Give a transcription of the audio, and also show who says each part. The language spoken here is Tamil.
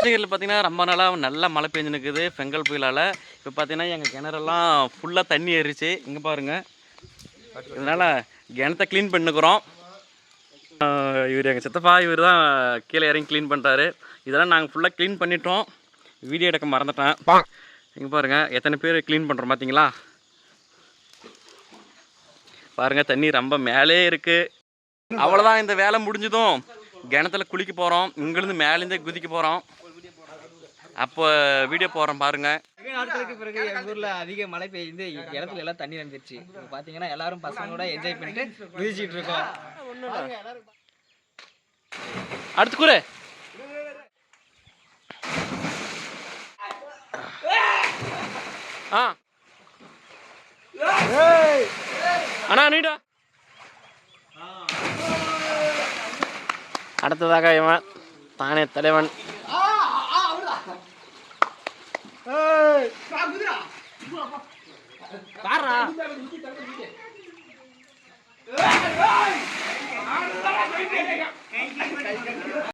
Speaker 1: கிருஷ்ணகிரியில் பார்த்தீங்கன்னா ரொம்ப நாளாக நல்ல மழை பெஞ்சு நிற்குது பெங்கல் புயலால். இப்போ பார்த்தீங்கன்னா எங்கள் கிணறெல்லாம் ஃபுல்லாக தண்ணி ஏறிச்சு. இங்கே பாருங்கள், இதனால் கிணத்தை க்ளீன் பண்ணிக்கிறோம். இவர் எங்கள் சித்தப்பா, இவர் தான் கீழே இறங்கி க்ளீன் பண்ணுறாரு. இதெல்லாம் நாங்கள் ஃபுல்லாக க்ளீன் பண்ணிட்டோம். வீடியோ எடுக்க மறந்துட்டேன். இங்கே பாருங்கள் எத்தனை பேர் க்ளீன் பண்ணுறோம் பார்த்தீங்களா? பாருங்கள் தண்ணி ரொம்ப மேலே இருக்குது. அவ்வளோதான், இந்த வேலை முடிஞ்சதும் கிணத்துல குளிக்க போகிறோம். இங்கேருந்து மேலேருந்தே குதிக்க போகிறோம். அப்போ வீடியோ போடுறோம் பாருங்கள்.
Speaker 2: நாட்களுக்கு பிறகு எங்கள் ஊரில் அதிக மழை பெய்யுது. இடத்துல எல்லாம் தண்ணி வந்துருச்சு. இப்போ பார்த்தீங்கன்னா எல்லாரும் பசங்களோட என்ஜாய் பண்ணிட்டு குதிச்சிட்டு இருக்கோம்.
Speaker 1: அடுத்து கூறு அண்ணா நீடா. அடுத்ததாக இவன் தானே தலைவன்.